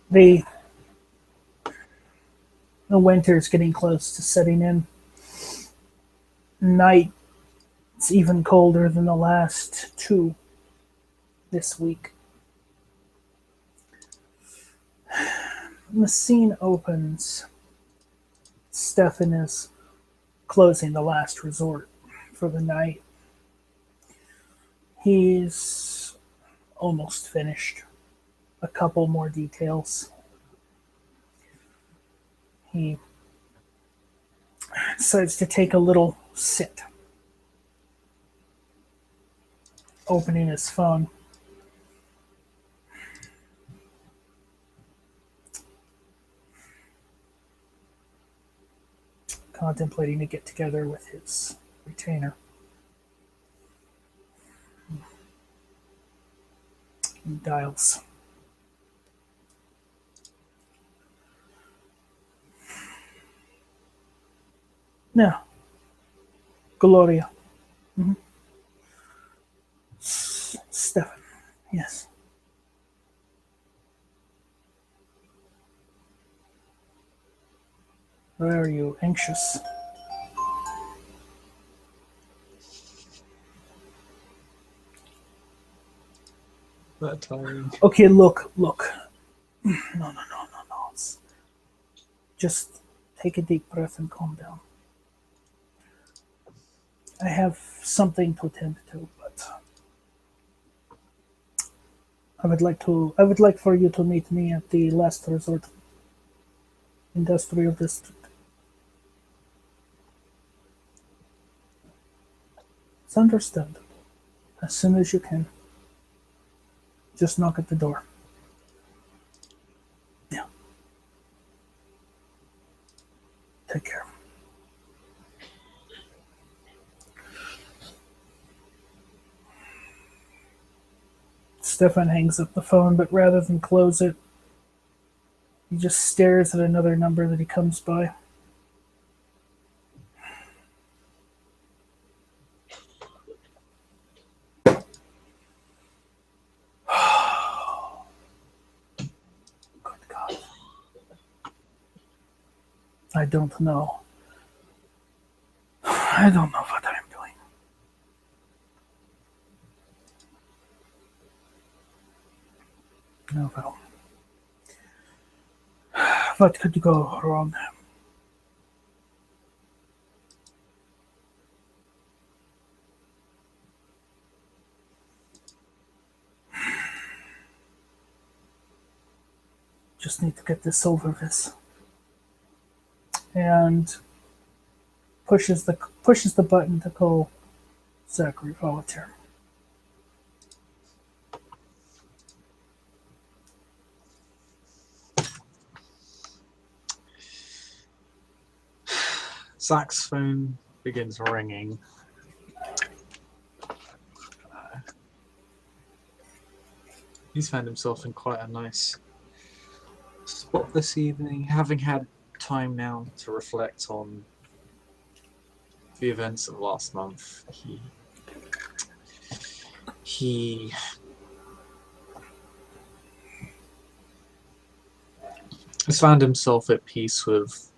The winter's getting close to setting in. Night, it's even colder than the last two this week. The scene opens. Stefan is closing the last resort for the night. He's almost finished. A couple more details. He decides to take a little sit, opening his phone. Contemplating a get together with his retainer. He dials. No. Gloria. Stefan. Yes. Why are you anxious? That tiring. Okay, look. No. Just take a deep breath and calm down. I have something to attend to, but I would like for you to meet me at the last resort industrial district. It's understandable. As soon as you can. Just knock at the door. Yeah. Take care. Stefan hangs up the phone, but rather than close it, he just stares at another number that he comes by. Good God. I don't know. I don't know what I'm doing. Oh well. What could go wrong? Just need to get this over with. And pushes the button to call Zackery Volatair. Zach's phone begins ringing. He's found himself in quite a nice spot this evening, having had time now to reflect on the events of last month. He has found himself at peace with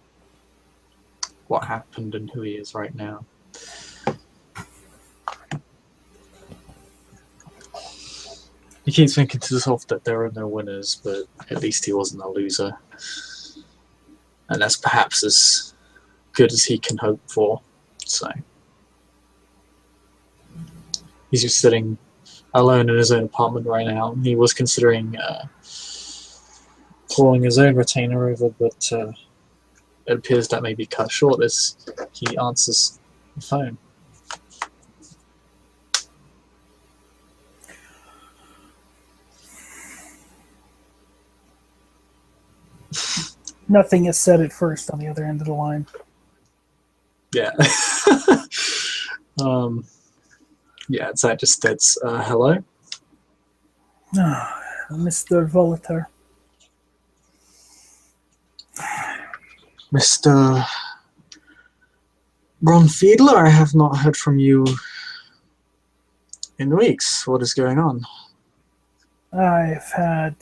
what happened and who he is right now. He keeps thinking to himself that there are no winners, but at least he wasn't a loser. And that's perhaps as good as he can hope for. So he's just sitting alone in his own apartment right now. He was considering calling his own retainer over, but it appears that may be cut short as he answers the phone. Nothing is said at first on the other end of the line. Yeah. Yeah, it's that just states, hello? Mr. Volatair. Mr. Braunfiedler, I have not heard from you in weeks. What is going on? I've had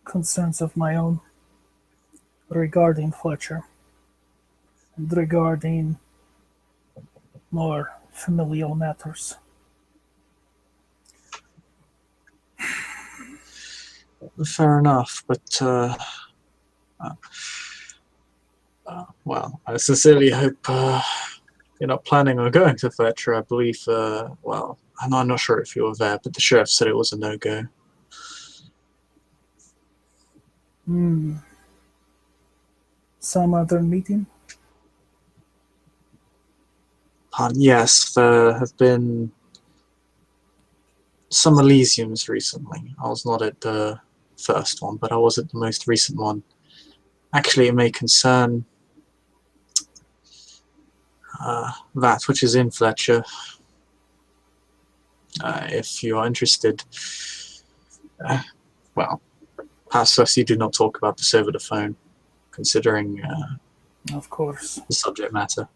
concerns of my own regarding Fletcher and regarding more familial matters. Fair enough, but well, I sincerely hope you're not planning on going to Ventrue. I believe, well, I'm not sure if you were there, but the sheriff said it was a no-go. Some other meeting? Yes, there have been some Elysiums recently. I was not at the first one, but I was at the most recent one. Actually, it may concern that which is in Fletcher. If you are interested, well, perhaps you do not talk about this over the phone, considering Of course. the subject matter.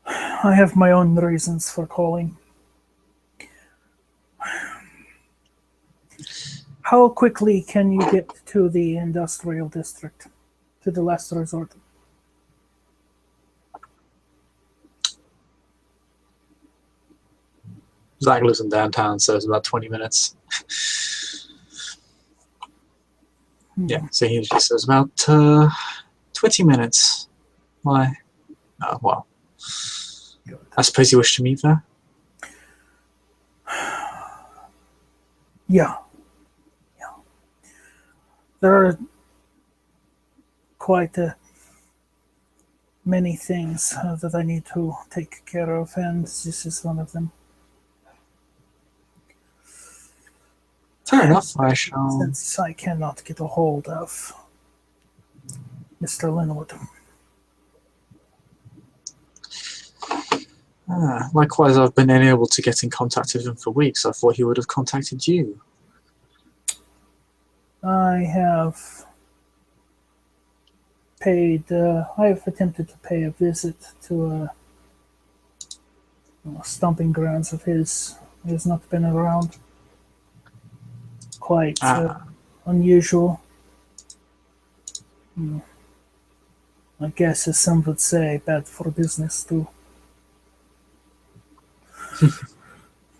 I have my own reasons for calling. How quickly can you get to the industrial district, to the last resort? Zach lives in downtown, so it's about 20 minutes. Yeah, so he just says about 20 minutes. Why? Oh, well. I suppose you wish to meet there? Yeah. There are quite many things that I need to take care of, and this is one of them. Fair enough, I shall... Since I cannot get a hold of Mr. Linwood. Likewise, I've been unable to get in contact with him for weeks. I thought he would have contacted you. I have attempted to pay a visit to a stomping grounds of his. He has not been around. Quite unusual. I guess, as some would say, bad for business too.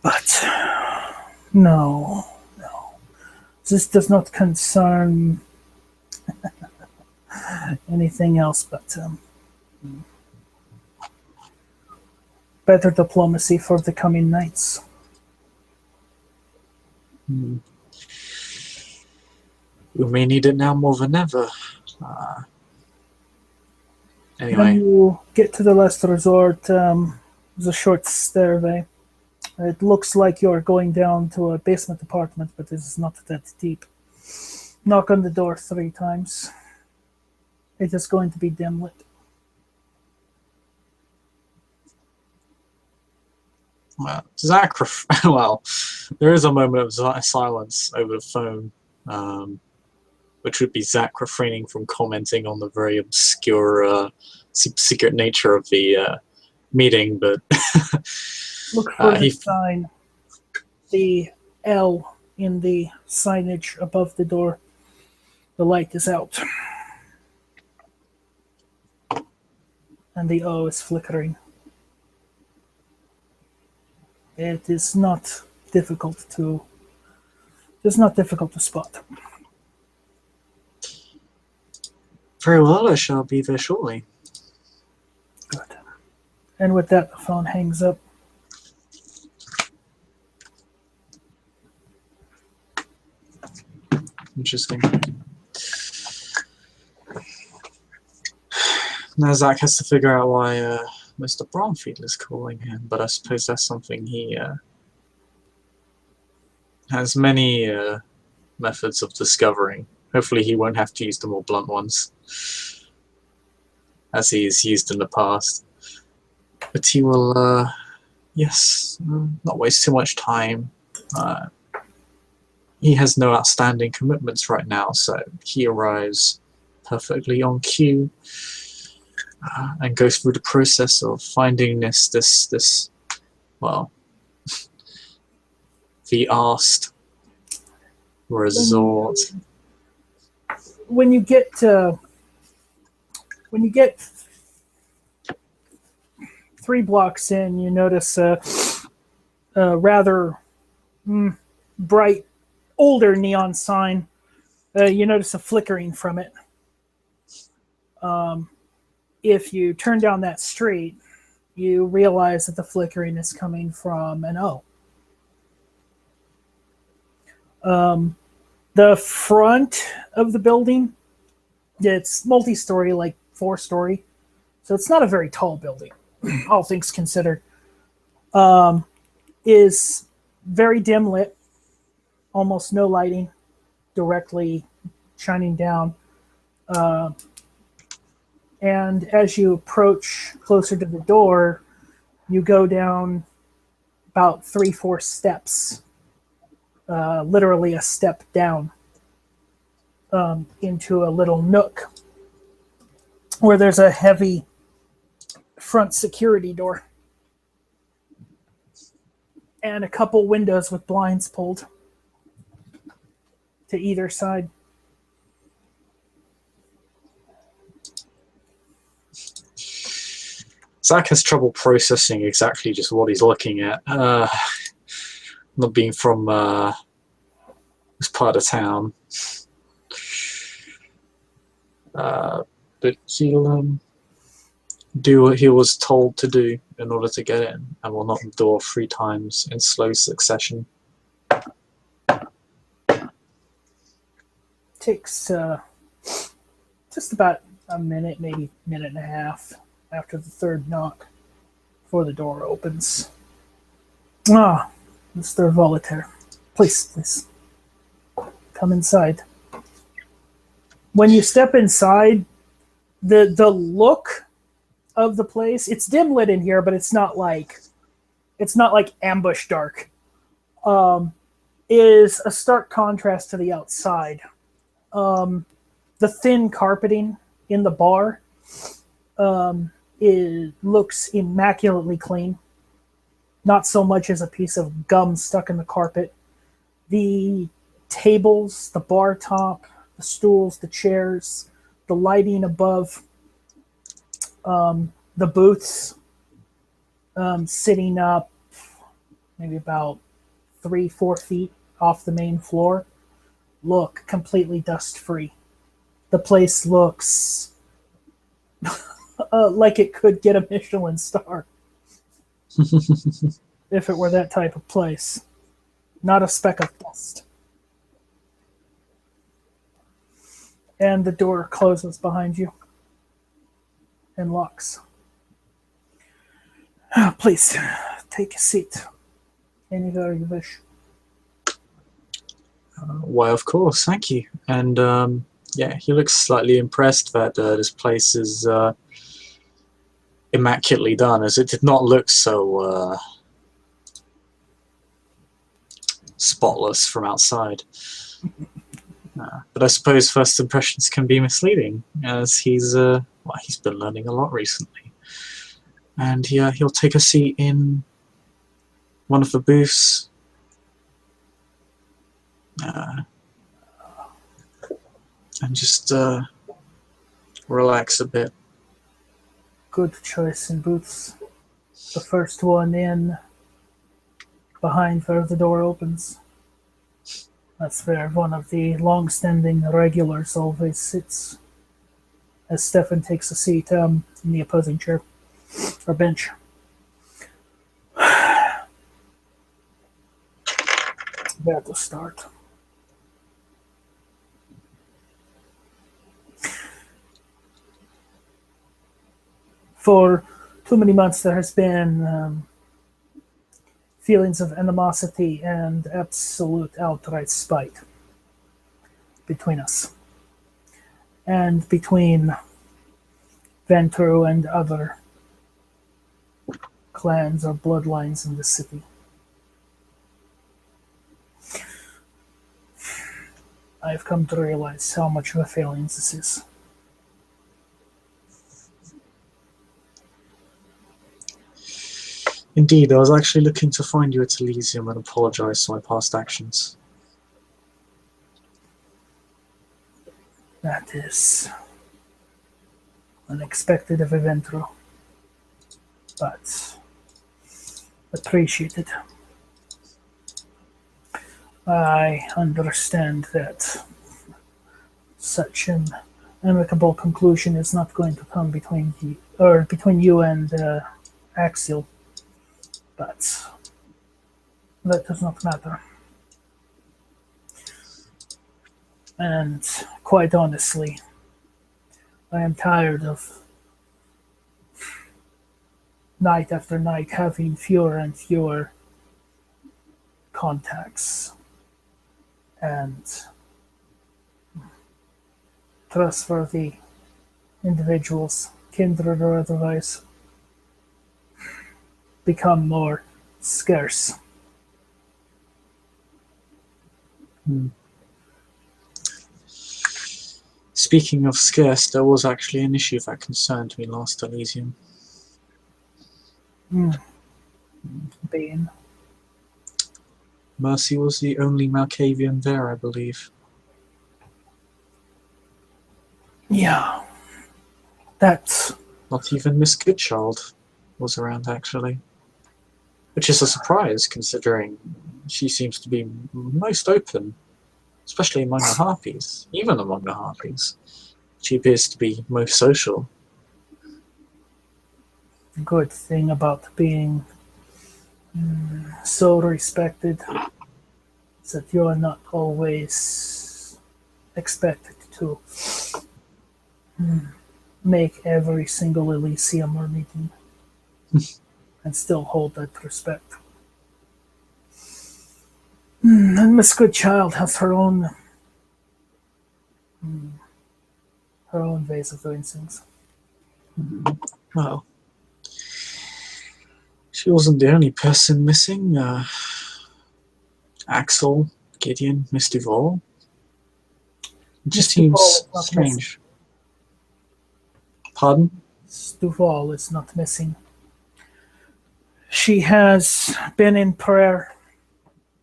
But no. This does not concern anything else but better diplomacy for the coming nights. We may need it now more than ever. Anyway. When you get to the last resort, there's a short stairway. It looks like you're going down to a basement apartment, but it's not that deep. Knock on the door 3 times. It is going to be dim lit. Well, well, there is a moment of silence over the phone, which would be Zach refraining from commenting on the very obscure, secret nature of the meeting, but look for the sign, the L in the signage above the door. The light is out. And the O is flickering. It is not difficult to spot. Very well, I shall be there shortly. Good. And with that, the phone hangs up. Interesting. Now Zach has to figure out why Mr. Braunfiedler is calling him, but I suppose that's something he has many methods of discovering. Hopefully he won't have to use the more blunt ones, as he's used in the past. But he will, yes, not waste too much time. He has no outstanding commitments right now, so he arrives perfectly on cue and goes through the process of finding this well, the asked resort. when you get 3 blocks in, you notice a rather bright, older neon sign. You notice a flickering from it. If you turn down that street, you realize that the flickering is coming from an O. The front of the building, it's multi-story, like 4-story. So it's not a very tall building, all things considered. Is very dim lit, almost no lighting directly shining down. And as you approach closer to the door, you go down about 3-4 steps, literally a step down, into a little nook where there's a heavy front security door and a couple windows with blinds pulled to either side. Zach has trouble processing exactly just what he's looking at. Not being from this part of town. But he'll do what he was told to do in order to get in, and will knock the door 3 times in slow succession. Takes just about a minute, maybe minute and a half after the 3rd knock before the door opens. Ah, Mr. Volatair, please, come inside. When you step inside, the look of the place, it's dim lit in here, but it's not like ambush dark. Is a stark contrast to the outside. The thin carpeting in the bar looks immaculately clean. Not so much as a piece of gum stuck in the carpet. The tables, the bar top, the stools, the chairs, the lighting above, the booths sitting up maybe about 3-4 feet off the main floor look completely dust-free. The place looks like it could get a Michelin star if it were that type of place. Not a speck of dust. And the door closes behind you and locks. Please, take a seat. Anywhere you wish. Why, of course, thank you. And yeah, he looks slightly impressed that this place is immaculately done, as it did not look so spotless from outside. But I suppose first impressions can be misleading, as he's been learning a lot recently. And he'll take a seat in one of the booths. And just relax a bit. Good choice in booths. The first one in, behind where the door opens. That's where one of the long-standing regulars always sits, as Stefan takes a seat in the opposing chair, or bench. Where to start? For too many months there has been feelings of animosity and absolute outright spite between us, and between Ventrue and other clans or bloodlines in the city. I've come to realize how much of a failing this is. Indeed, I was actually looking to find you at Elysium and apologize for my past actions. That is unexpected of a Ventrue, but appreciated. I understand that such an amicable conclusion is not going to come between you and Axial, but that does not matter. And quite honestly, I am tired of night after night having fewer and fewer contacts and trustworthy individuals, kindred or otherwise, become more scarce. Speaking of scarce, there was actually an issue that concerned me last Elysium. Bane. Mercy was the only Malkavian there, I believe. Yeah. That's... Not even Miss Goodchild was around, actually. Which is a surprise, considering she seems to be most open, especially among the Harpies. Even among the Harpies. She appears to be most social. good thing about being so respected is that you are not always expected to make every single Elysium or meeting and still hold that respect. And Miss Goodchild has her own ways of doing things. Well, she wasn't the only person missing. Axel, Gideon, Miss Duval. It just Miss Duval seems is not strange. Pardon? Miss Duval is not missing. She has been in prayer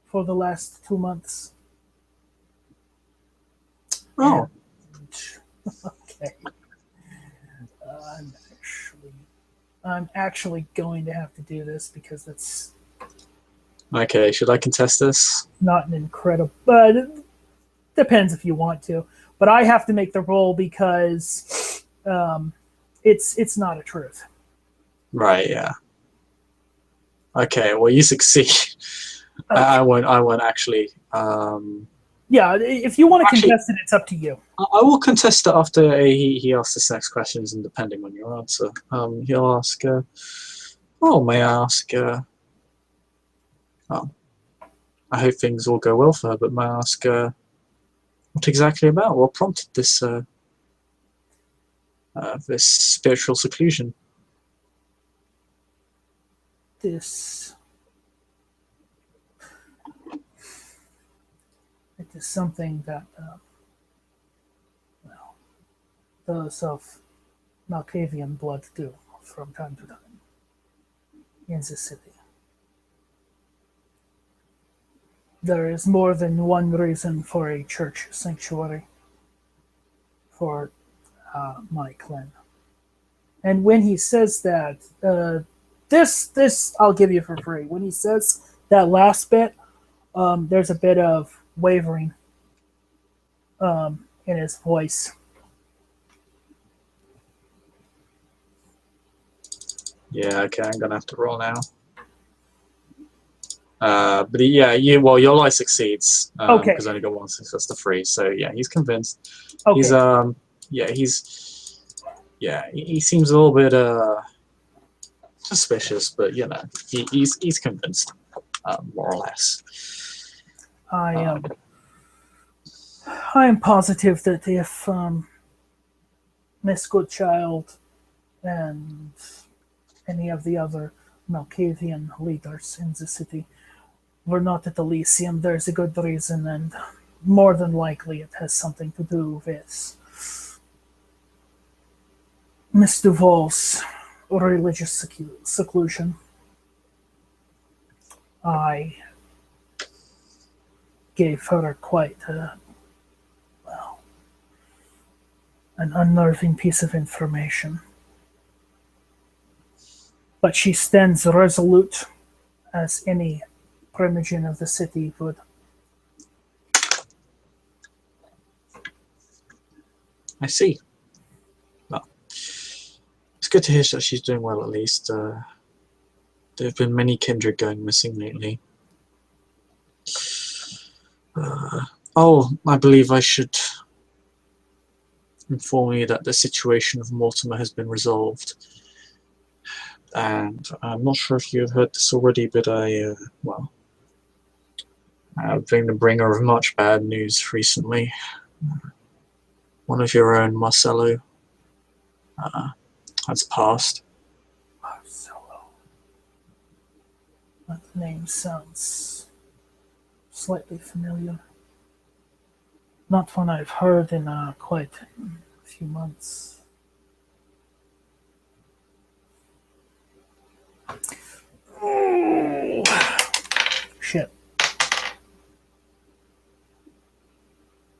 for the last 2 months. Oh. Okay. I'm actually going to have to do this because that's Okay, should I contest this? not an incredible, but it depends if you want to. But I have to make the roll because it's not a truth. Right, yeah. Okay, well you succeed. Okay. I won't actually. Yeah, if you want to Actually, contest it, it's up to you. I will contest it after he asks the next questions, and depending on your answer, he'll ask. Oh, may I ask? Oh, I hope things all go well for her, but may I ask what exactly about? What prompted this this spiritual seclusion? This it is something that well, those of Malkavian blood do from time to time in the city. There is more than one reason for a church sanctuary for my clan. And when he says that, this I'll give you for free. When he says that last bit, there's a bit of wavering in his voice. Yeah, okay, I'm gonna have to roll now. But yeah, your lie succeeds. Okay. Because I only got one success to 3. So yeah, he's convinced. Okay. He seems a little bit suspicious, but you know, he's convinced, more or less. I am positive that if Miss Goodchild and any of the other Malkavian leaders in the city were not at Elysium, there's a good reason, and more than likely it has something to do with Miss Duval's religious seclusion. I gave her quite a An unnerving piece of information. But she stands resolute as any primogen of the city would. I see. Well, it's good to hear that she's doing well, at least. There have been many kindred going missing lately. Oh, I believe I should inform you that the situation of Mortimer has been resolved. And I'm not sure if you've heard this already, but I've been the bringer of much bad news recently. One of your own, Marcello, has passed. Marcello. That name sounds slightly familiar. Not one I've heard in quite a few months. Oh, shit.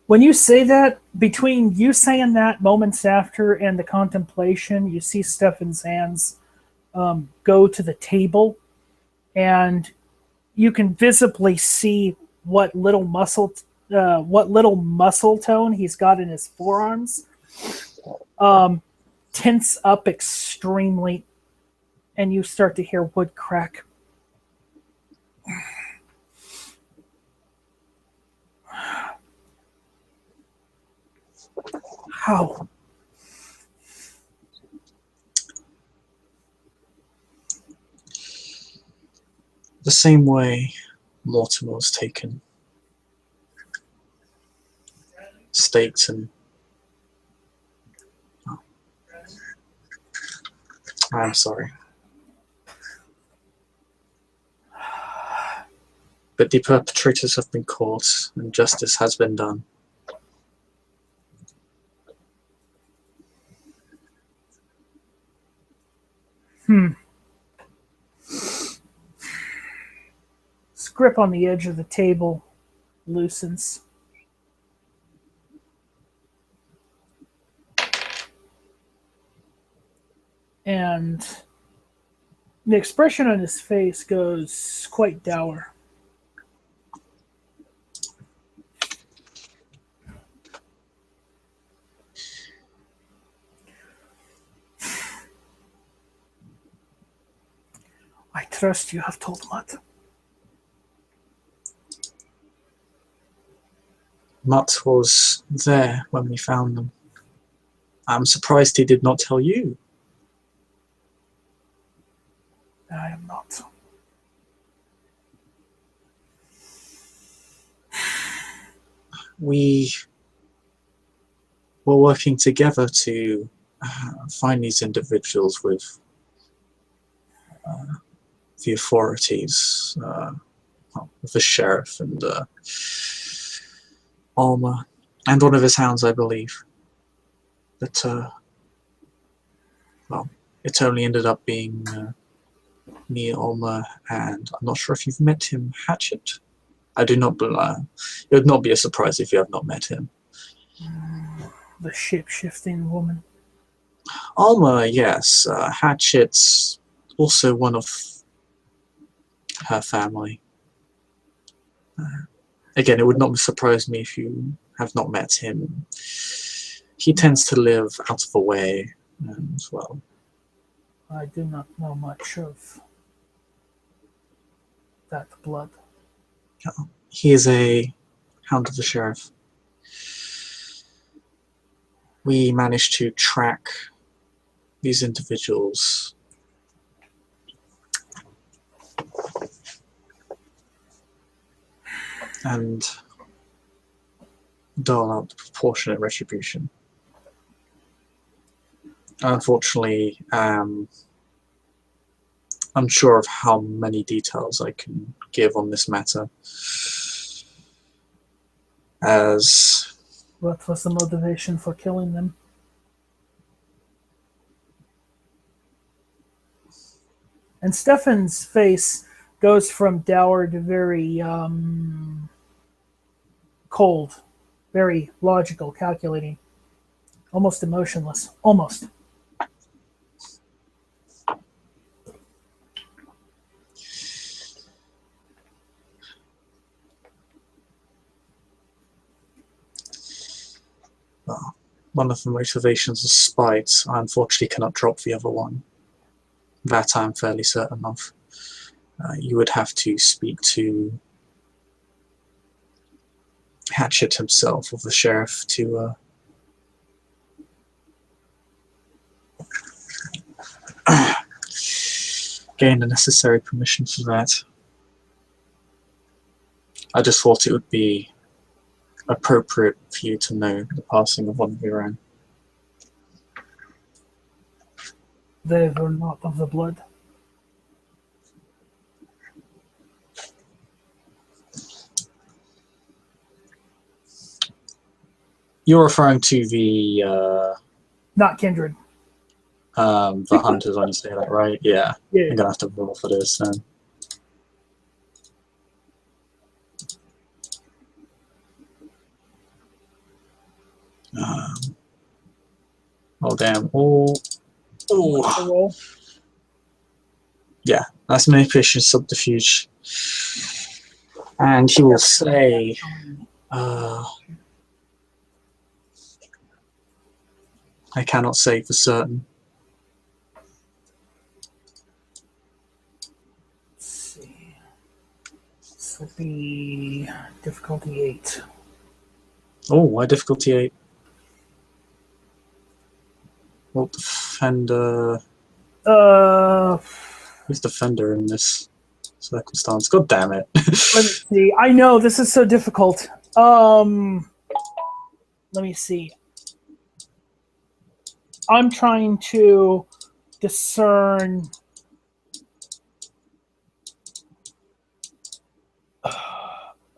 When you say that, between you saying that moments after and the contemplation, you see Stefan's hands go to the table, and you can visibly see what little muscle tone he's got in his forearms tense up extremely, and you start to hear wood crack. How? The same way Mortimer was taken. Staked and... Oh. I'm sorry. But the perpetrators have been caught and justice has been done. His grip on the edge of the table loosens. And the expression on his face goes quite dour. I trust you have told Mutt. Mutt was there when we found them. I'm surprised he did not tell you. I am not. We were working together to find these individuals with the authorities, with the sheriff and Alma, and one of his hounds, I believe. But, well, it only ended up being me, Alma, and I'm not sure if you've met him, Hatchet. I do not believe. It would not be a surprise if you have not met him. The shape-shifting woman. Alma, yes. Hatchet's also one of her family. Again, it would not surprise me if you have not met him. He tends to live out of the way as well. I do not know much of that blood. He is a hound of the sheriff. We managed to track these individuals and dole out proportionate retribution. Unfortunately, I'm unsure of how many details I can give on this matter, as... What was the motivation for killing them? And Stefan's face goes from dour to very cold, very logical, calculating. Almost emotionless. Almost. Well, one of the motivations is spite. I unfortunately cannot drop the other one. That I'm fairly certain of. You would have to speak to Hatchet himself, or the sheriff, to gain the necessary permission for that. I just thought it would be appropriate for you to know the passing of one of your own. They were not of the blood. You're referring to the Not kindred. hunters when you say that, right? Yeah. Yeah. I'm gonna have to roll for this then. Oh damn! Oh. Roll. Yeah, that's manipulation subterfuge. And he will say, I cannot say for certain. Let's see. This will be difficulty 8. Oh, why difficulty 8? Well, defender. Who's defender in this circumstance? God damn it! Let me see. I know this is so difficult. Let me see. I'm trying to discern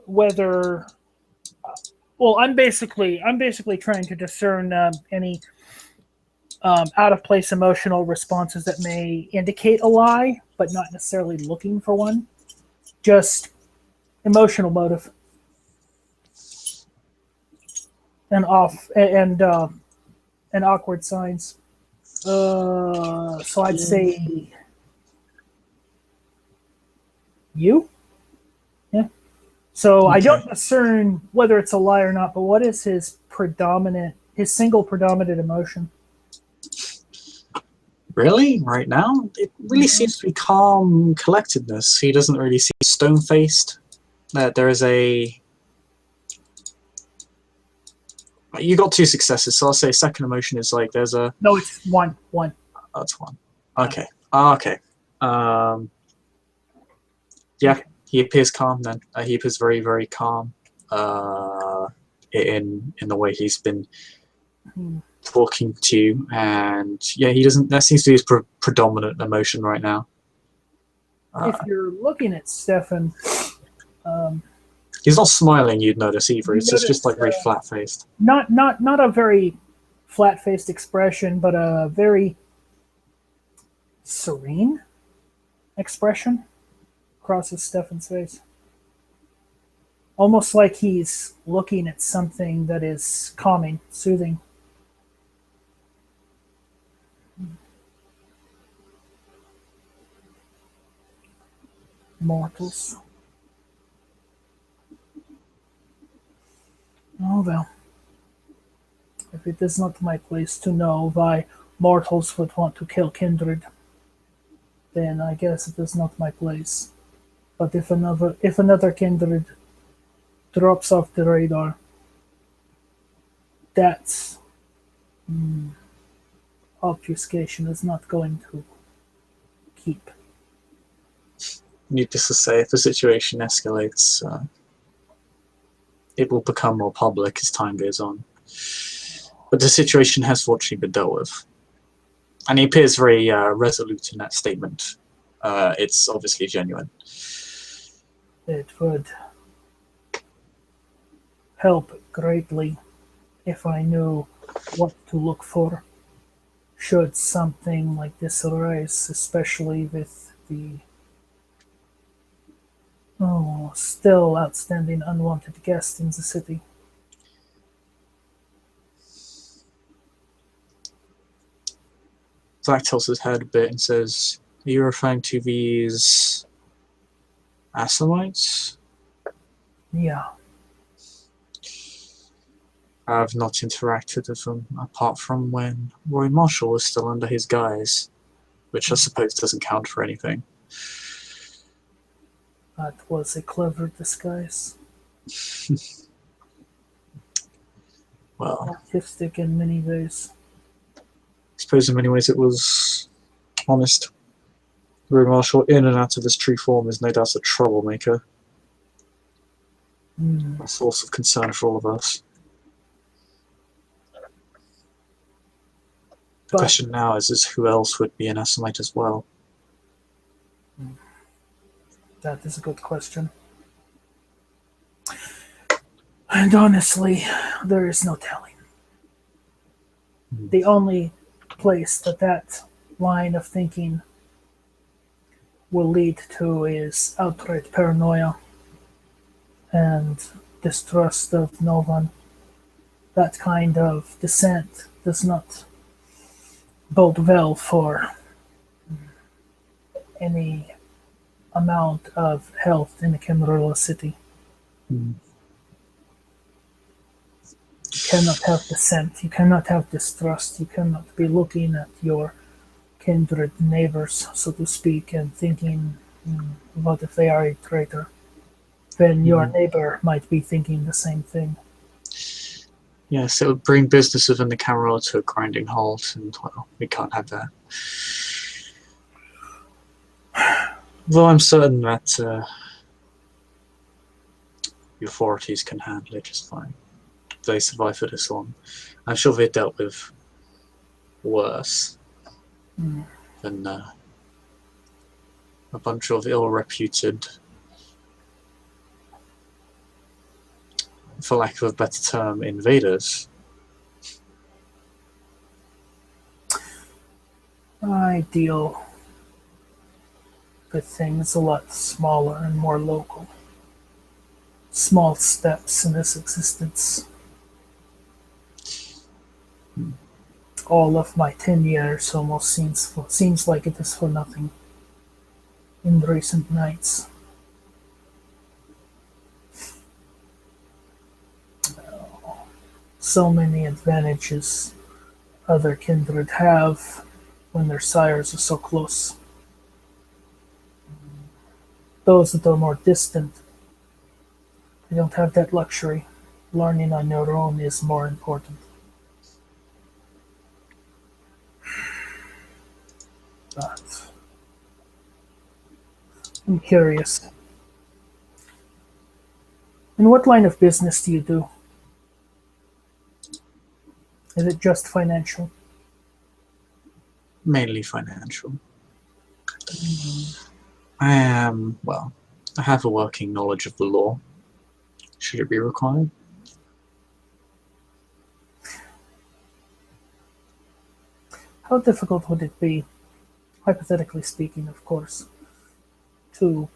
whether. Well, I'm basically trying to discern any out of place emotional responses that may indicate a lie, but not necessarily looking for one. Just emotional motive and and awkward signs. So I'd say you. Yeah. So Okay. I don't discern whether it's a lie or not, but what is his single predominant emotion? Really? Right now? It really seems to be calm collectedness. He doesn't really seem stone-faced. There is a... You got 2 successes, so I'll say second emotion is like there's a... No, it's one. One. That's 1. Okay. Okay. Yeah, he appears calm then. He appears very, very calm in the way he's been talking to you, and yeah, he doesn't. That seems to be his predominant emotion right now. If you're looking at Stefan, he's not smiling. You'd notice either. It's just like very flat faced. Not a very flat faced expression, but a very serene expression crosses Stefan's face. Almost like he's looking at something that is calming, soothing. Mortals. Oh well. If it is not my place to know why mortals would want to kill kindred, then I guess it is not my place. But if another kindred drops off the radar, that's obfuscation is not going to keep. Needless to say, if the situation escalates, it will become more public as time goes on. But the situation has fortunately been dealt with. And he appears very resolute in that statement. It's obviously genuine. It would help greatly if I knew what to look for should something like this arise, especially with the still outstanding unwanted guest in the city. Zack tilts his head a bit and says, "Are you referring to these Assamites?" Yeah. I've not interacted with them apart from when Roy Marshall was still under his guise, which I suppose doesn't count for anything. That was a clever disguise. Well, Artistic in many ways. I suppose in many ways it was honest. Roy Marshall, in and out of his true form, is no doubt a troublemaker. A source of concern for all of us. The question now is who else would be an Assamite as well? That is a good question. And honestly, there is no telling. The only place that line of thinking will lead to is outright paranoia and distrust of no one. That kind of dissent does not bode well for any amount of health in a Camarilla city. You cannot have dissent, you cannot have distrust, you cannot be looking at your kindred neighbors, so to speak, and thinking, what if they are a traitor? Then your neighbor might be thinking the same thing. Yes, it would bring business within the Camarilla to a grinding halt, and, well, we can't have that. Though I'm certain that the authorities can handle it just fine. They survive for this long. I'm sure they dealt with worse than a bunch of ill-reputed, for lack of a better term, invaders. I deal with things a lot smaller and more local. Small steps in this existence. All of my 10 years almost seems like it is for nothing in recent nights. So many advantages other kindred have when their sires are so close. Those that are more distant, they don't have that luxury. Learning on your own is more important. But I'm curious. In what line of business do you do? Is it just financial? Mainly financial. I have a working knowledge of the law. Should it be required? How difficult would it be, hypothetically speaking, of course, to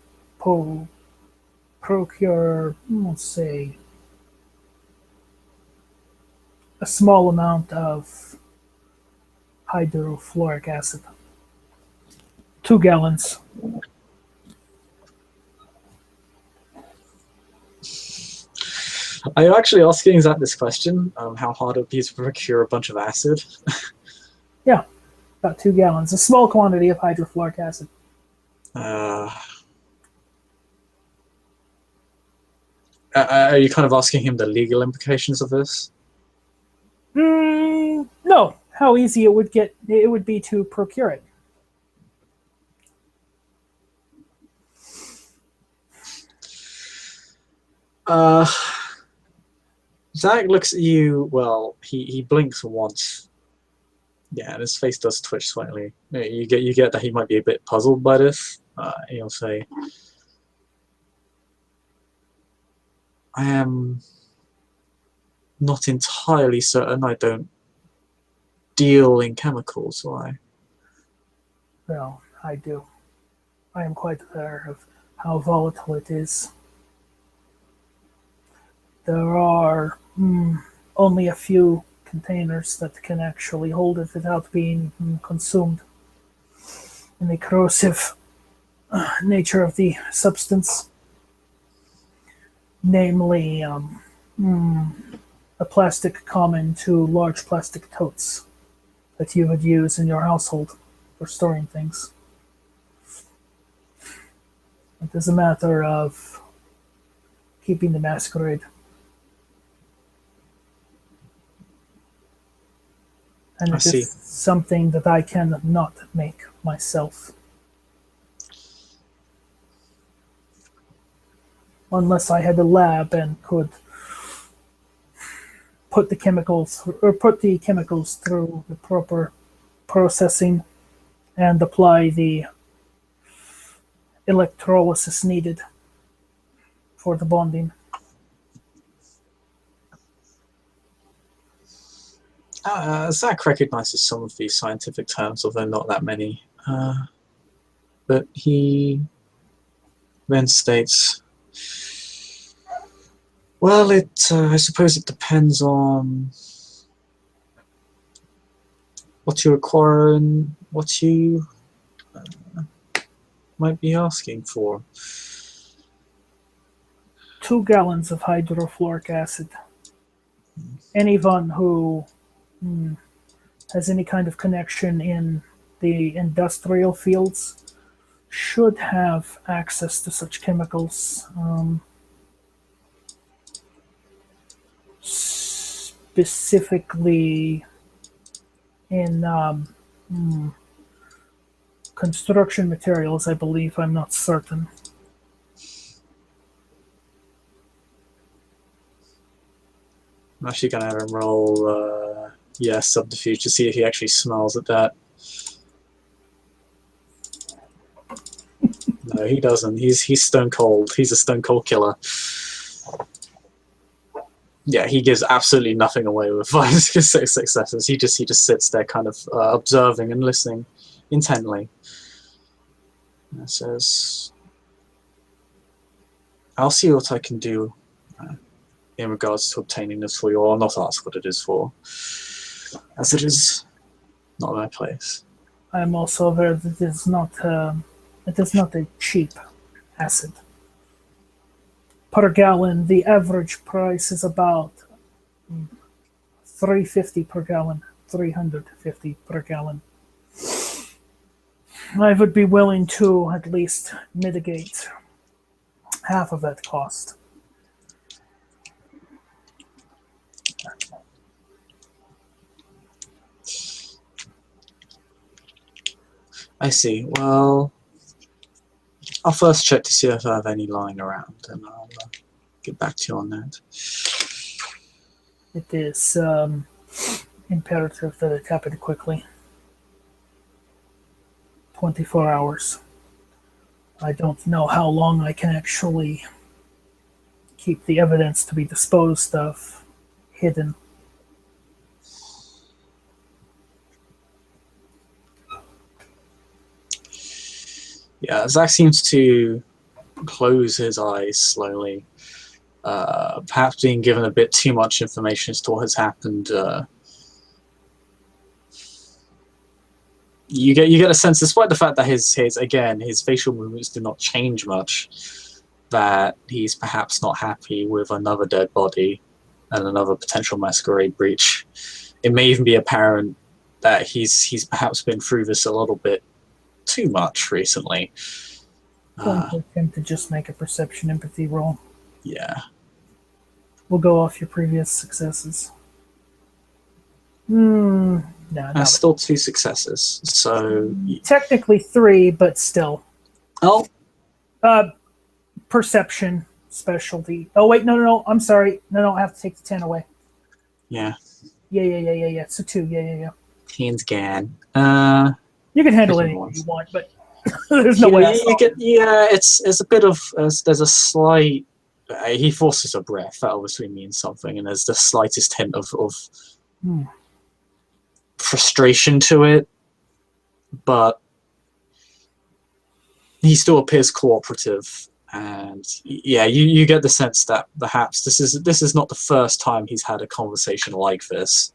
procure, let's say, a small amount of hydrofluoric acid? 2 gallons. Are you actually asking Zach this question? How hard it would be to procure a bunch of acid? Yeah, about 2 gallons. A small quantity of hydrofluoric acid. Are you kind of asking him the legal implications of this? No. How easy it would be to procure it. Zach looks at you. Well, he blinks once. Yeah, and his face does twitch slightly. You get that he might be a bit puzzled by this. He'll say, "I am not entirely certain. I don't deal in chemicals, so I." Well, I do. I am quite aware of how volatile it is. There are only a few containers that can actually hold it without being consumed in the corrosive nature of the substance. Namely, a plastic common to large plastic totes that you would use in your household for storing things. It is a matter of keeping the masquerade. And I it see. is something that I cannot make myself. Unless I had a lab and could put the chemicals through the proper processing and apply the electrolysis needed for the bonding. Zach recognizes some of these scientific terms, although not that many. But he then states, well, I suppose it depends on what you require and what you might be asking for. 2 gallons of hydrofluoric acid. Anyone who has any kind of connection in the industrial fields should have access to such chemicals. Specifically in construction materials, I believe. I'm not certain. I'm actually going to have him roll subterfuge to see if he actually smells at that. No, he doesn't. He's stone cold. He's a stone cold killer. Yeah, he gives absolutely nothing away with 5 successes. He just sits there, kind of observing and listening intently. And it says, "I'll see what I can do in regards to obtaining this for you. I'll not ask what it is for, as it is not my place." I am also aware that it is not a cheap acid. Per gallon, the average price is about $3.50 per gallon, $350 per gallon. I would be willing to at least mitigate half of that cost. I see. Well, I'll first check to see if I have any lying around, and I'll get back to you on that. It is imperative that it happen quickly. 24 hours. I don't know how long I can actually keep the evidence to be disposed of hidden. Yeah, Zach seems to close his eyes slowly, perhaps being given a bit too much information as to what has happened. You get a sense, despite the fact that his facial movements do not change much, that he's perhaps not happy with another dead body and another potential masquerade breach. It may even be apparent that he's perhaps been through this a little bit too much recently. Going for him to just make a perception empathy roll. Yeah. We'll go off your previous successes. No. That's still 2 successes, so... Technically 3, but still. Oh. Perception specialty. Oh, wait, no, I'm sorry. No, I have to take the 10 away. Yeah. Yeah. So 2, yeah. Hands gan. You can handle anything you want, but there's no way. It's a bit of... there's a slight... he forces a breath. That obviously means something, and there's the slightest hint of frustration to it, but he still appears cooperative. And yeah, you get the sense that perhaps this is not the first time he's had a conversation like this.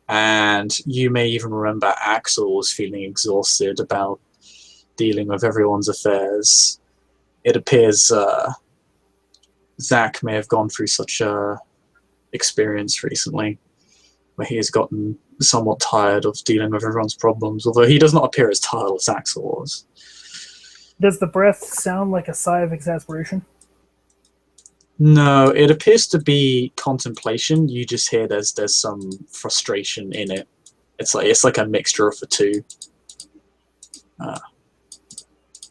And you may even remember Axel was feeling exhausted about dealing with everyone's affairs. It appears Zach may have gone through such a experience recently where he has gotten somewhat tired of dealing with everyone's problems, although he does not appear as tired as Axel was. Does the breath sound like a sigh of exasperation? No, it appears to be contemplation. You just hear there's some frustration in it. It's like a mixture of the two.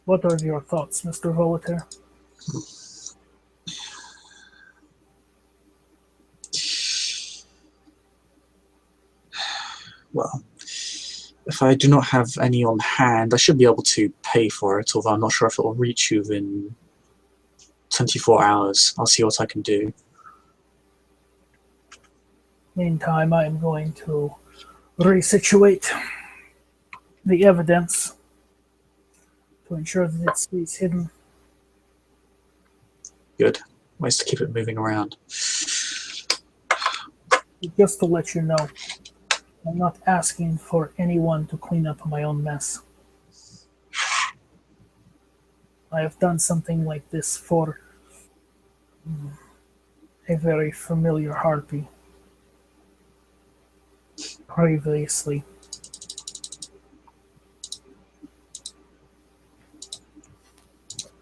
What are your thoughts, Mr. Volatair? Well, if I do not have any on hand, I should be able to pay for it, although I'm not sure if it will reach you within 24 hours. I'll see what I can do. Meantime, I am going to resituate the evidence to ensure that it stays hidden. Good. Ways to keep it moving around. Just to let you know, I'm not asking for anyone to clean up my own mess. I have done something like this for a very familiar harpy previously.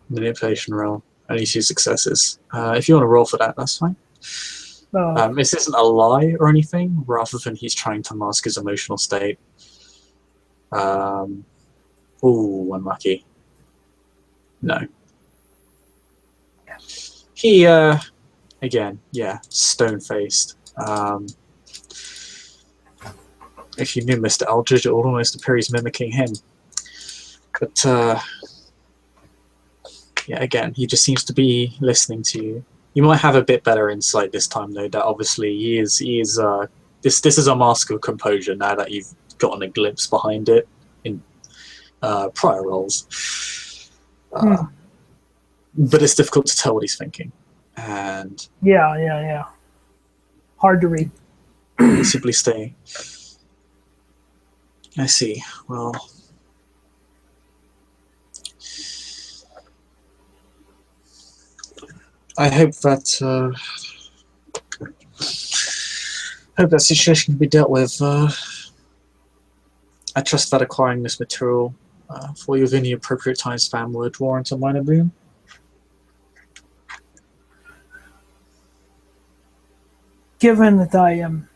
Manipulation roll. Only 2 successes. If you want to roll for that, that's fine. This isn't a lie or anything, rather than he's trying to mask his emotional state. Ooh, unlucky. No. He, again, yeah, stone-faced. If you knew Mr. Aldridge, it would almost appear he's mimicking him. But, yeah, again, he just seems to be listening to you. You might have a bit better insight this time, though. That obviously this is a mask of composure now that you've gotten a glimpse behind it in prior rolls. But it's difficult to tell what he's thinking, and yeah. Hard to read. Simply stay. I see. Well. I hope that situation can be dealt with. I trust that acquiring this material for you within the appropriate time span would warrant a minor boon. Given that I am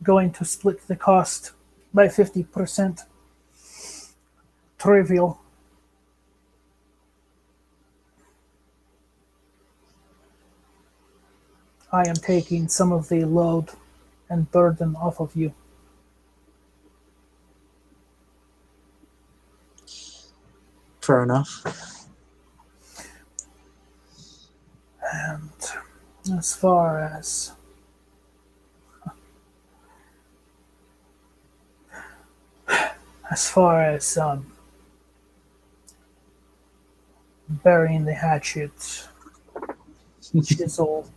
going to split the cost by 50%, trivial. I am taking some of the load and burden off of you. Fair enough. And as far as burying the hatchet, chisel,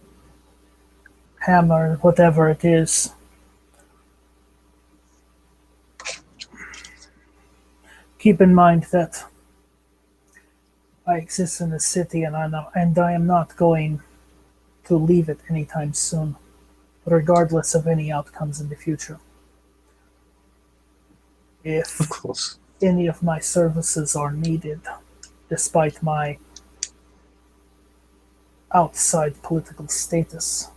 hammer, whatever it is, keep in mind that I exist in the city and I am not going to leave it anytime soon, regardless of any outcomes in the future. If Of course. any of my services are needed, despite my outside political status,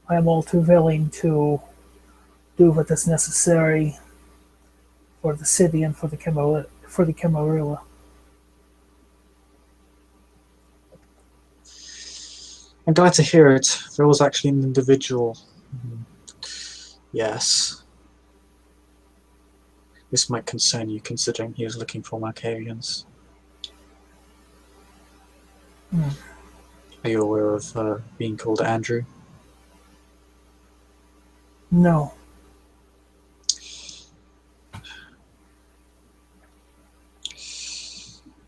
I am all too willing to do what is necessary for the city and for the Camarilla. I'm glad to hear it. There was actually an individual. Yes. This might concern you, considering he was looking for Malkavians. Are you aware of being called Andrew? No.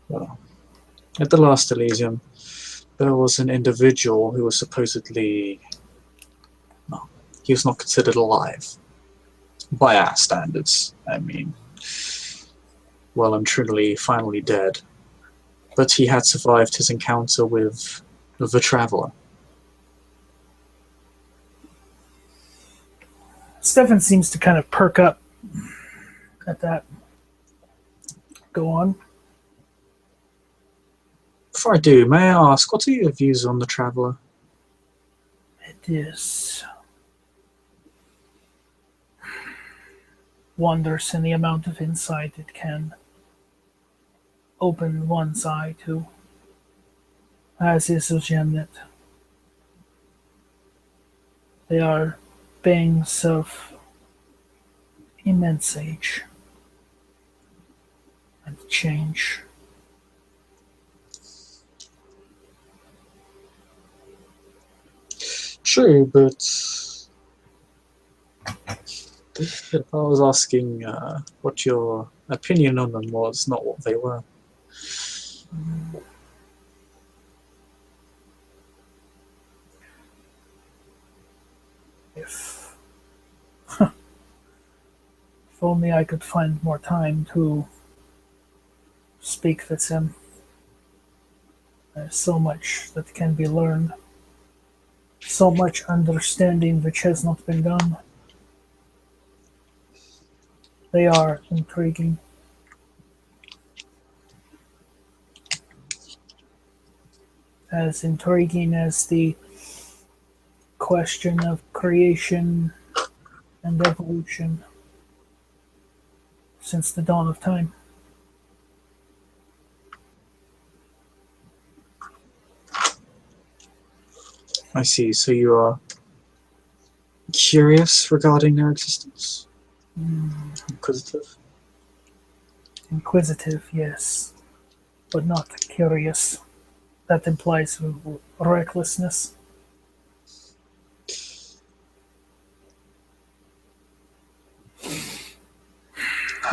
Well, at the last Elysium, there was an individual who was supposedly... Well, he was not considered alive. By our standards, I mean. Well and truly finally dead. But he had survived his encounter with the Traveler. Stefan seems to kind of perk up at that. Go on. Before I do, may I ask, what are your views on the Traveler? It is wondrous in the amount of insight it can open one's eye to, as is Ugemnet. They are beings of immense age and change. True, but I was asking what your opinion on them was, not what they were. If only I could find more time to speak with him. There's so much that can be learned, so much understanding which has not been done. They are intriguing. As intriguing as the question of creation and evolution since the dawn of time. I see, so you are curious regarding their existence? Inquisitive? Inquisitive, yes, but not curious. That implies recklessness.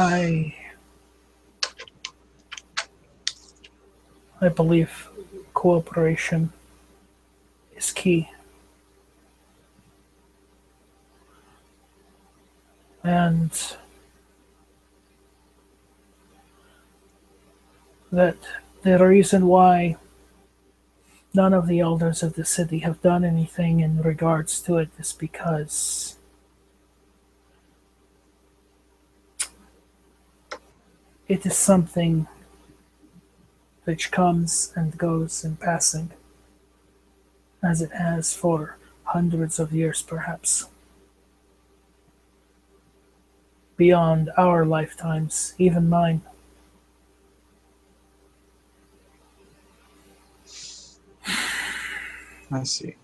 I believe cooperation is key. And that the reason why none of the elders of the city have done anything in regards to it is because it is something which comes and goes in passing, as it has for hundreds of years perhaps. Beyond our lifetimes, even mine. I see.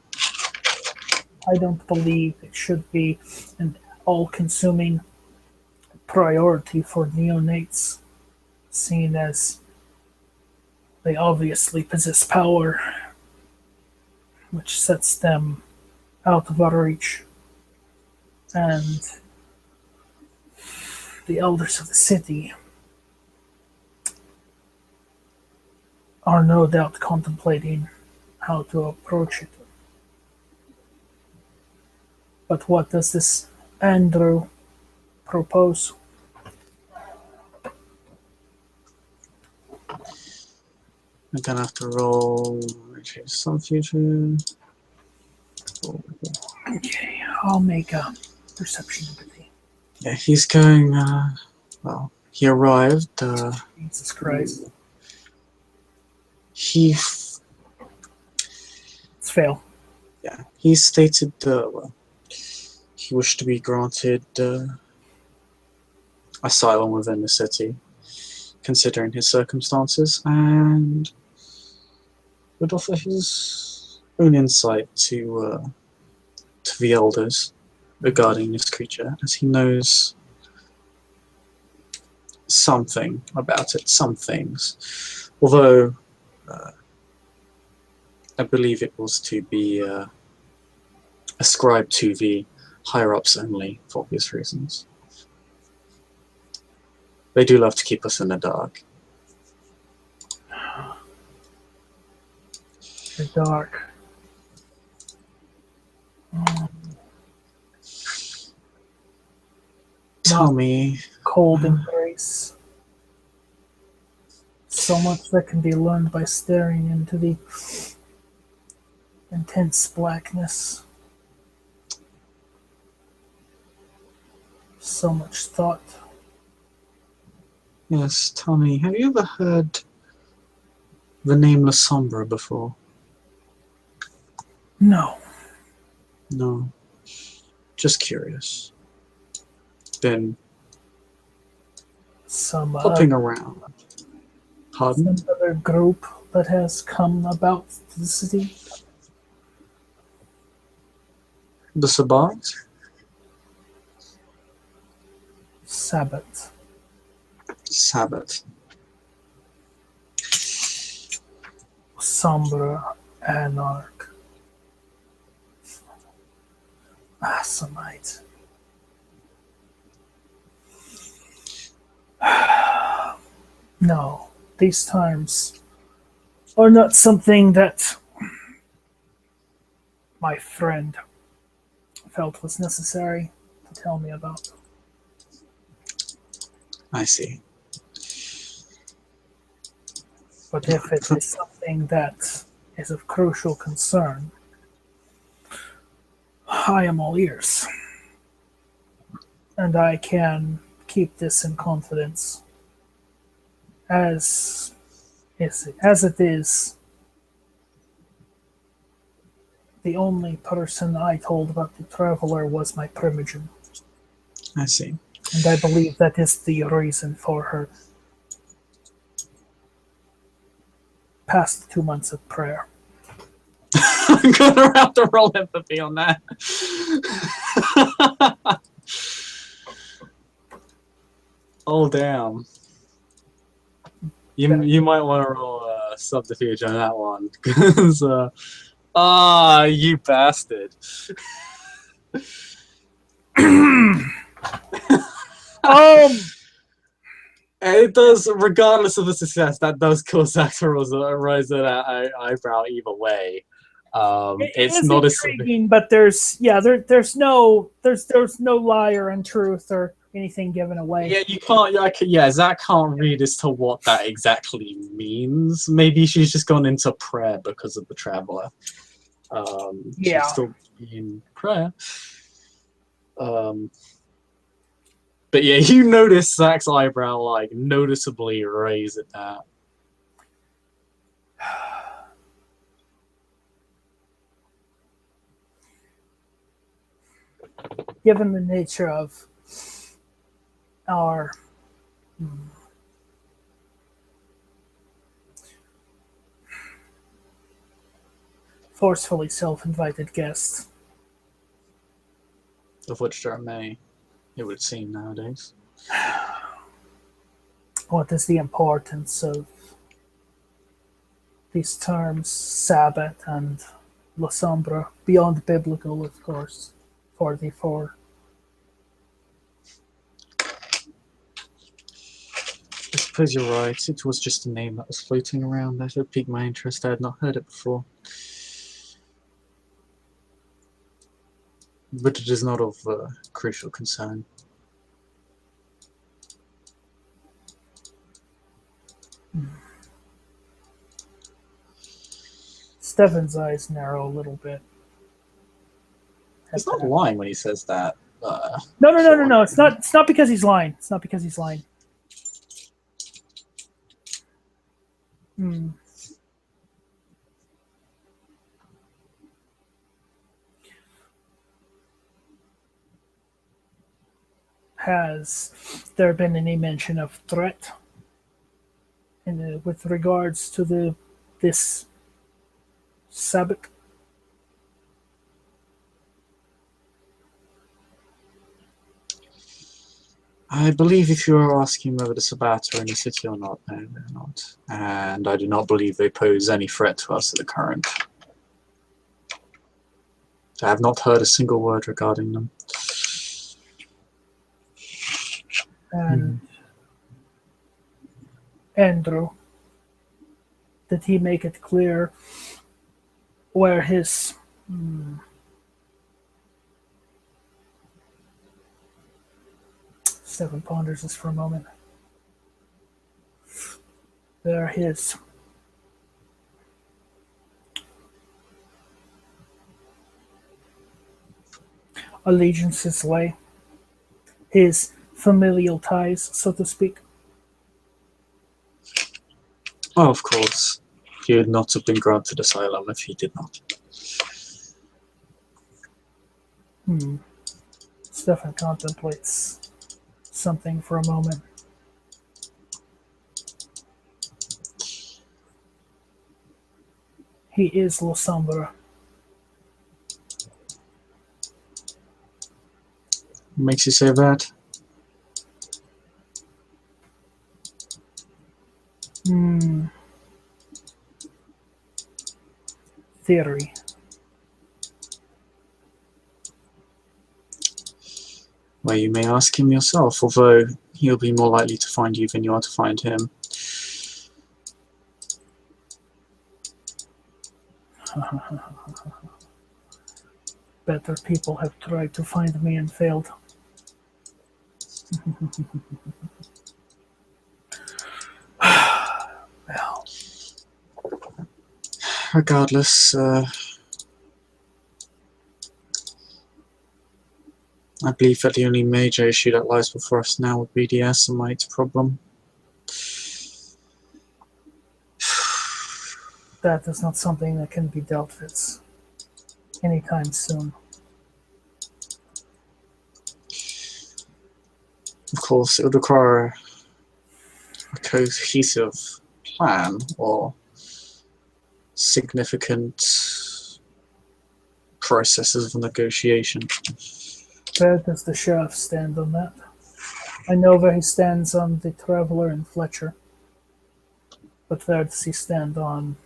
I don't believe it should be an all-consuming priority for neonates, seen as they obviously possess power, which sets them out of our reach. And the elders of the city are no doubt contemplating how to approach it. But what does this Andrew propose? I'm gonna have to roll change some future. Okay, I'll make a perception ability. Yeah, he's going, well, he arrived, Jesus Christ. It's fail. Yeah, he stated, well, he wished to be granted asylum within the city, considering his circumstances, and would offer his own insight to the elders regarding this creature, as he knows something about it, some things. Although, I believe it was to be ascribed to the higher-ups only, for obvious reasons. They do love to keep us in the dark. The dark. Tell not me, cold embrace. So much that can be learned by staring into the intense blackness. So much thought. yes, tell me, have you ever heard the name La Sombra before? No. No. Just curious. Been Some popping around. Pardon? some other group that has come about the city. The Sabbat? Sabbath. Sabbath. Sombra Anarch. Asamite. No, these terms are not something that my friend felt was necessary to tell me about. I see. But if it is something that is of crucial concern, I am all ears. And I can keep this in confidence as it is the only person I told about the traveler was my primogen. I see. And I believe that is the reason for her past 2 months of prayer. I'm gonna have to roll empathy on that. Oh damn! You might want to roll subterfuge on that one, because you bastard! And it does, regardless of the success, that does cause Zach to raise an eyebrow either way. It's is not intriguing, but there's no lie or untruth or anything given away. Yeah, you can't. Yeah, Zach can't read as to what that exactly means. Maybe she's just gone into prayer because of the traveler. Yeah. She's still in prayer. But yeah, you notice Zach's eyebrow like noticeably raise at that. Given the nature of our forcefully self-invited guests, Of which there are many, it would seem nowadays. what is the importance of these terms, Sabbath and La Sombra, beyond biblical, of course, for the four? I suppose you're right. It was just a name that was floating around that had piqued my interest. I had not heard it before. But it is not of crucial concern. Stefan's eyes narrow a little bit. He's not lying when he says that. No. It's not because he's lying. It's not because he's lying. Has there been any mention of threat with regards to this Sabbath? I believe if you are asking whether the Sabbat are in the city or not, no, they're not. And I do not believe they pose any threat to us at the current. I have not heard a single word regarding them. And Andrew, did he make it clear where his Stefan ponders this for a moment. They're his. Allegiances lay. His familial ties, so to speak. Oh, of course. He would not have been granted asylum if he did not. Stefan contemplates something for a moment. He is Losombra. Makes you say that? Theory. Well, you may ask him yourself, although he'll be more likely to find you than you are to find him. Better people have tried to find me and failed. Well, Regardless, I believe that the only major issue that lies before us now would be the Assamite problem. that is not something that can be dealt with anytime soon. Of course, it would require a cohesive plan or significant processes of negotiation. Where does the sheriff stand on that? I know where he stands on the Traveler and Fletcher, but where does he stand on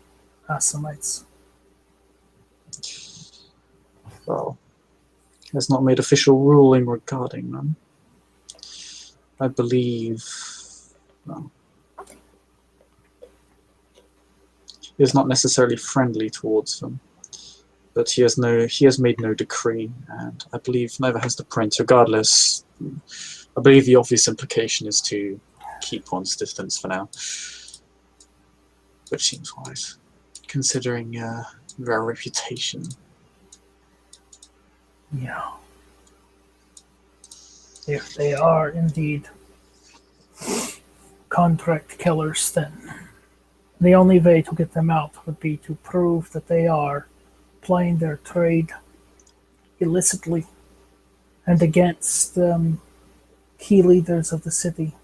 Assamites? Well, he has not made official ruling regarding them. I believe, well, he is not necessarily friendly towards them, but he has made no decree, and I believe neither has the prince. Regardless, I believe the obvious implication is to keep one's distance for now, which seems wise, considering their reputation. Yeah. If they are indeed contract killers, then the only way to get them out would be to prove that they are plying their trade illicitly and against key leaders of the city.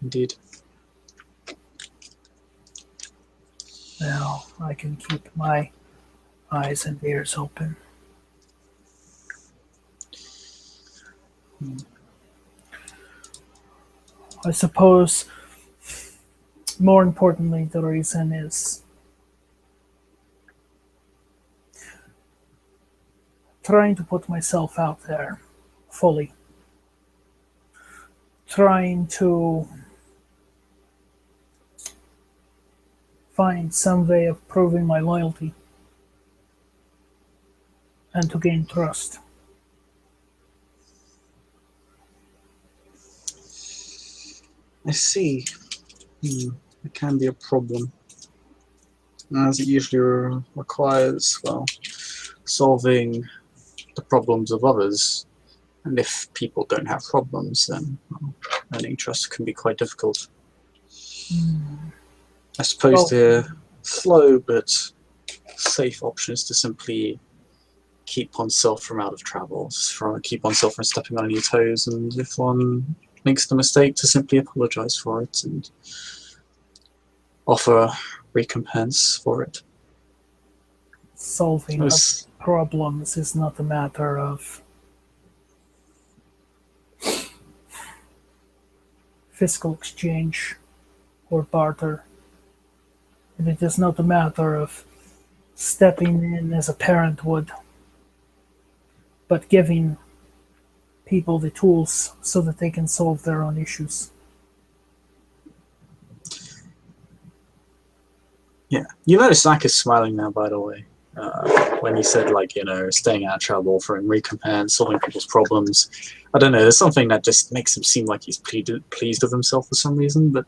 Indeed. Now, I can keep my eyes and ears open. I suppose, more importantly, the reason is trying to put myself out there fully. Trying to find some way of proving my loyalty and to gain trust. I see. It can be a problem, as it usually requires, well, solving the problems of others. And if people don't have problems, then well, earning trust can be quite difficult. I suppose the slow but safe option is to simply keep oneself from out of travel, keep oneself from stepping on any toes, and if one makes the mistake, to simply apologize for it and offer recompense for it. Solving problems is not a matter of fiscal exchange or barter. And it is not a matter of stepping in as a parent would, but giving people the tools so that they can solve their own issues. Yeah. You notice Zach is smiling now, by the way. when he said, like, you know, staying out of trouble, throwing recompense, solving people's problems. I don't know, there's something that just makes him seem like he's pleased with himself for some reason, but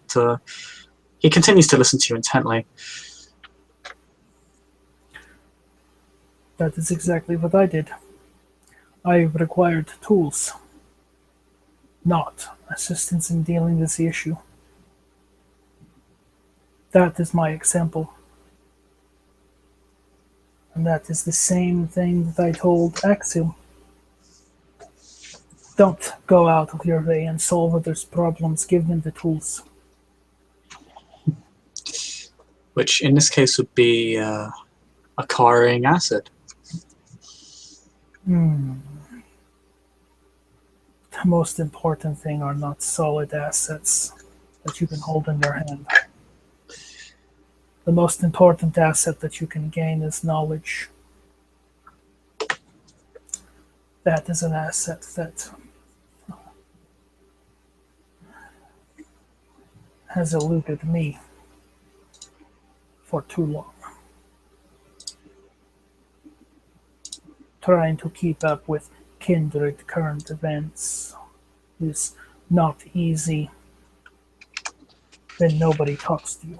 he continues to listen to you intently. That is exactly what I did. I required tools, not assistance in dealing with the issue. That is my example. And that is the same thing that I told Axel. Don't go out of your way and solve others' problems, give them the tools. Which in this case would be acquiring asset. The most important thing are not solid assets that you can hold in your hand. The most important asset that you can gain is knowledge. That is an asset that has eluded me for too long. Trying to keep up with kindred current events is not easy when nobody talks to you.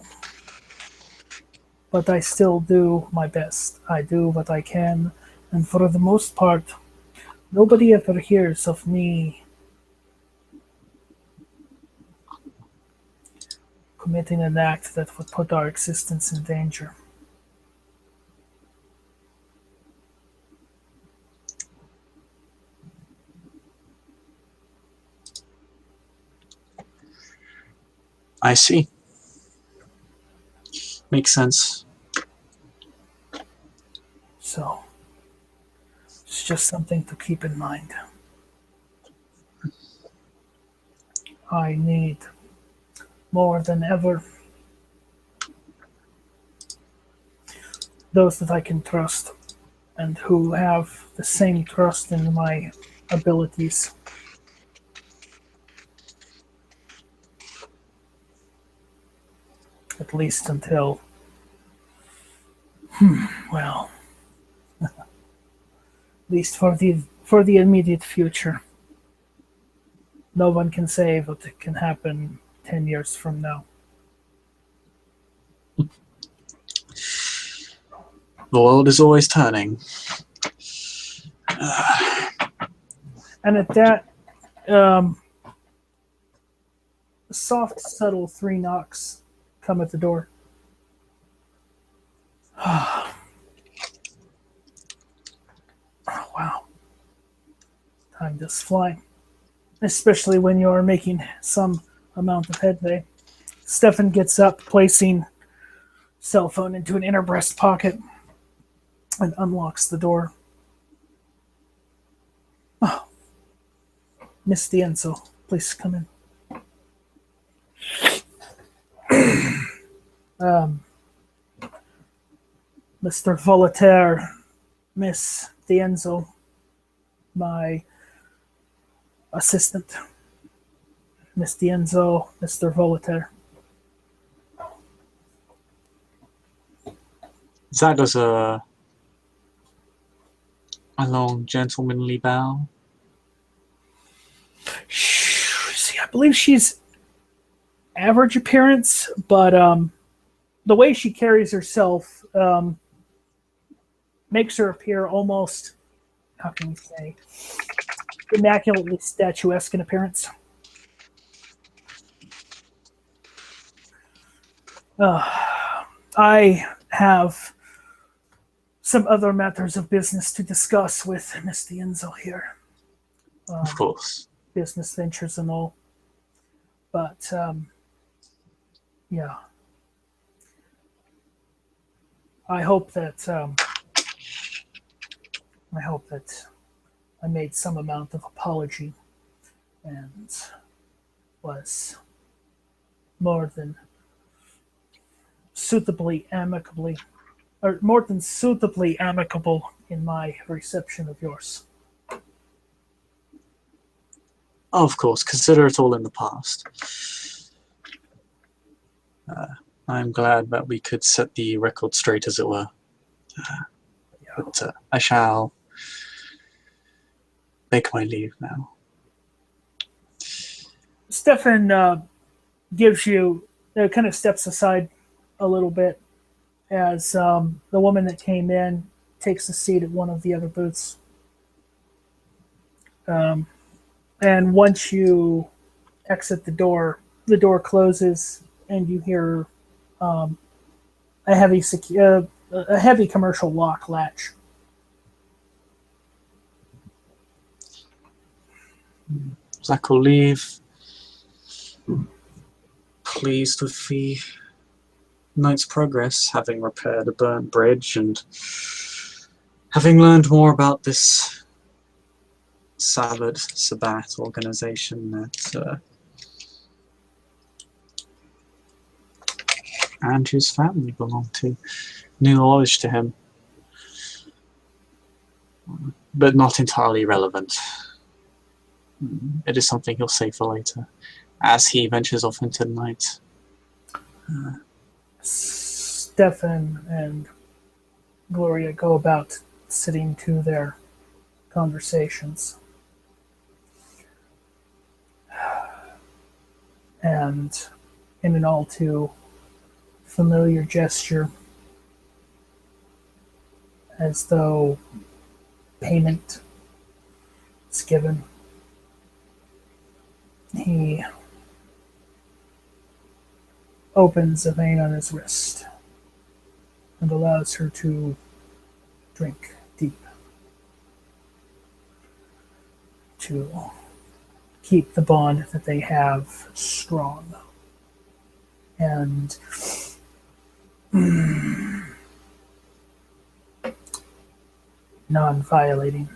But I still do my best. I do what I can, and for the most part, nobody ever hears of me committing an act that would put our existence in danger. I see. Makes sense. So, it's just something to keep in mind. I need, more than ever, those that I can trust and who have the same trust in my abilities. At least until, well, at least for the immediate future. No one can say what can happen 10 years from now. The world is always turning. And at that, soft, subtle 3 knocks come at the door. Oh, wow. Time does fly. Especially when you're making some amount of headway. Stefan gets up, placing cell phone into an inner breast pocket, and unlocks the door. Oh, Miss Dienzo, please come in. Mr. Volatair, Miss Dienzo, my assistant. Miss Dienzo, Mr. Volatair. Zach does a long, gentlemanly bow. See, I believe she's average appearance, but the way she carries herself makes her appear almost, how can we say, immaculately statuesque in appearance. I have some other matters of business to discuss with Miss Dienzo here. Of course. Business ventures and all. But, yeah. I hope that I made some amount of apology and was more than suitably amicable in my reception of yours. Of course, consider it all in the past. I'm glad that we could set the record straight, as it were. But I shall make my leave now. Stefan gives you, kind of steps aside a little bit as the woman that came in takes a seat at one of the other booths. And once you exit the door closes, and you hear a heavy commercial lock latch. Zach will leave, pleased with the night's progress, having repaired a burnt bridge and having learned more about this Sabbat organization that Andrew's family belonged to. New knowledge to him, but not entirely relevant. It is something he'll save for later, as he ventures off into the night. Stefan and Gloria go about sitting to their conversations. And in an all too familiar gesture, as though payment is given, he opens a vein on his wrist and allows her to drink deep to keep the bond that they have strong and non-violating.